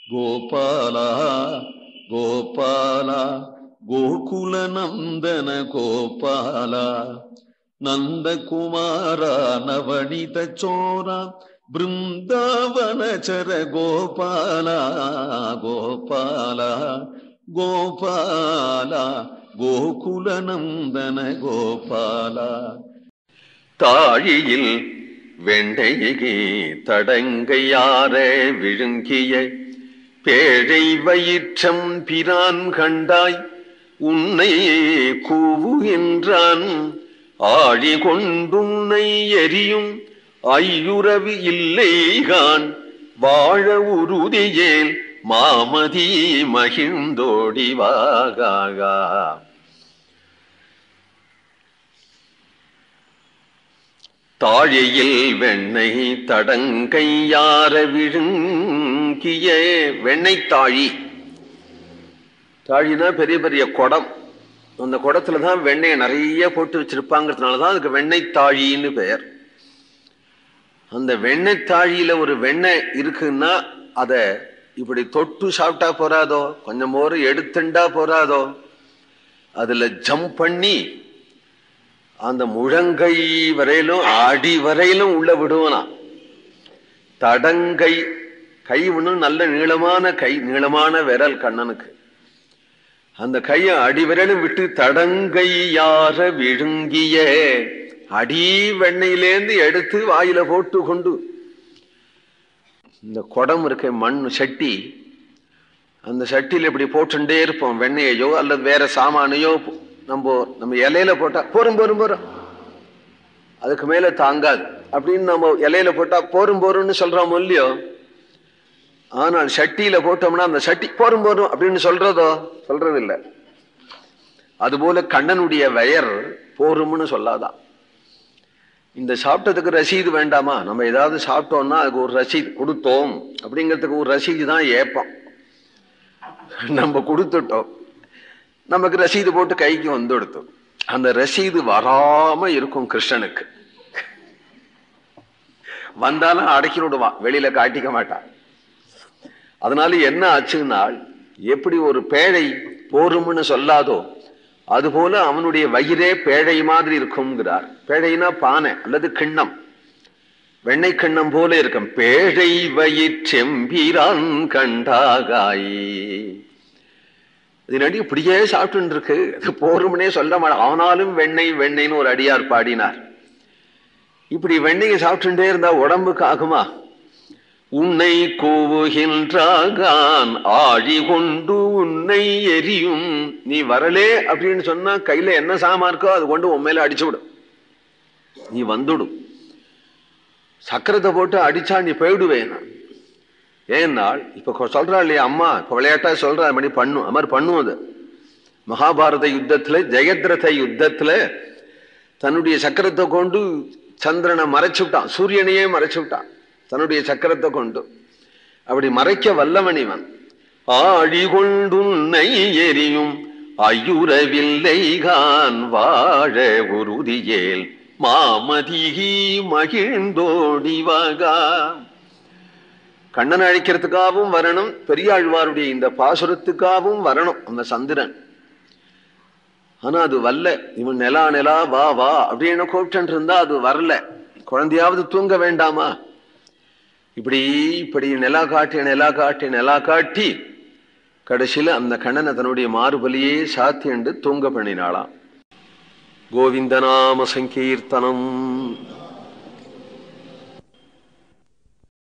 கோபாலா கோபாலா கோகுல நந்தன கோபாலா நந்தகுமாரா நவனித சோரா பிருந்தாவனச்சர கோபாலா கோபாலா கோபாலா கோகுல நந்தன கோபாலா. தாழியில் வெண்டையே தடங்கையார விழுங்கிய பேழை வயிற்றம் பிரான் கண்டாய் உன்னை கூவு என்றான். ஆழி கொண்டுன்னை எரியும் ஐயுறவு இல்லைகான் வாழ உறுதியேல் மாமதி மகிழ்ந்தோடி வாகா. தாழியில் வெண்ணை தடங்கையார விழுங்கிய வெண்ணெய் தாழி. தாழினா பெரிய பெரிய குடம். அந்த குடத்துலதான் வெண்ணெயை நிறைய போட்டு வச்சிருப்பாங்கிறதுனாலதான் அதுக்கு வெண்ணெய் தாழின்னு பெயர். அந்த வெண்ணெய் தாழியில ஒரு வெண்ணெய் இருக்குன்னா அத இப்படி தொட்டு சாப்பிட்டா போறாதோ, கொஞ்சம் போற எடுத்துண்டா போறாதோ, அதுல ஜம்ப் பண்ணி அந்த முழங்கை வரையிலும் அடி வரையிலும் உள்ள விடுவனா. தடங்கை கை ஒண்ணும் நல்ல நீளமான கை, நீளமான விரல் கண்ணனுக்கு. அந்த கையை அடிவரையிலும் விட்டு தடங்கை யார விழுங்கிய அடி வெண்ணெயிலேந்து எடுத்து வாயில போட்டு கொண்டு இந்த குடம் இருக்க மண் சட்டி, அந்த சட்டியில் இப்படி போட்டுட்டே இருப்போம். வெண்ணெயையோ அல்லது வேற சாமானையோ நம்ம இலையில போட்டா போரும் போரும் போறோம், அதுக்கு மேல தாங்காது அப்படின்னு நம்ம இலையில போட்டா போரும் போரும்னு சொல்றோம் இல்லையோ. ஆனால் சட்டியில போட்டோம்னா அந்த சட்டி போரும் போரும் அப்படின்னு சொல்றது இல்லை. அதுபோல கண்ணனுடைய வயர் போரும்னு சொல்லாதான். இந்த சாப்பிட்டதுக்கு ரசீது வேண்டாமா? நம்ம ஏதாவது சாப்பிட்டோம்னா அதுக்கு ஒரு ரசீது கொடுத்தோம் அப்படிங்கிறதுக்கு ஒரு ரசீது தான் ஏப்பம். நம்ம கொடுத்துட்டோம், நமக்கு ரசீது போட்டு கைக்கு வந்துடுத்தோம். அந்த ரசீது வராம இருக்கும் கிருஷ்ணனுக்கு. வந்தாலும் அடக்கி விடுவான், வெளியில காட்டிக்க மாட்டான். அதனால என்ன ஆச்சுன்னா, எப்படி ஒரு பேழை போரும்னு சொல்லாதோ அதுபோல அவனுடைய வயிறே பேழை மாதிரி இருக்கும்ங்கிறார். பேழைனா பானை அல்லது கிண்ணம், வெண்ணெய் கிண்ணம் போல இருக்கும். பேழை வயிற்றெம்பிரான் கண்டாகாயே. இதனடி இப்படியே சாப்பிட்டு இருக்கு, அது போரும்னே சொல்ல மாட்டான். ஆனாலும் வெண்ணெய் வெண்ணெய்னு ஒரு அடியார் பாடினார். இப்படி வெண்ணெயை சாப்பிட்டுட்டே இருந்தா உடம்புக்கு ஆகுமா? உன்னை கூவுகின்றான் ஆழி கொண்டு உன்னை எரியும். நீ வரலே அப்படின்னு சொன்னா கையில என்ன சாமா இருக்கோ அது கொண்டு உண்மையில அடிச்சு விடும், நீ வந்துடும். சக்கரத்தை போட்டு அடிச்சா நீ போயிடுவேன். ஏன்னால் இப்ப சொல்றா இல்லையா அம்மா, இப்ப விளையாட்டா சொல்ற அது மாதிரி பண்ணும், அது மாதிரி பண்ணும். அது மகாபாரத யுத்தத்துல ஜெயத்ரத யுத்தத்துல தன்னுடைய சக்கரத்தை கொண்டு சந்திரனை மறைச்சு விட்டான், சூரியனையே மறைச்சு விட்டான் தன்னுடைய சக்கரத்தை கொண்டு. அப்படி மறைக்க வல்லவன் இவன். ஆழி கொண்டுன்னை எரியும் ஐயுறவில்லைகான் வாழ உறுதியேல் மாமதிகி மகிழ்ந்தோடிவாகா. கண்ணனை அழிக்கிறதுக்காகவும் வரணும், பெரியாழ்வாருடைய இந்த பாசுரத்துக்காகவும் வரணும் அந்த சந்திரன். ஆனா அது வரல. இவன் நிலா நிலா வா வா அப்படின்னு கூப்பிட்டு இருந்தா அது வரல. குழந்தையாவது தூங்க வேண்டாமா? இப்படி இப்படி நிலா காட்டி நிலா காட்டி நிலா காட்டி கடைசியில அந்த கண்ணனை தன்னுடைய மாறுபலியே சாத்தி என்று தூங்க பண்ணினாளாம். கோவிந்தநாம சங்கீர்த்தனம்.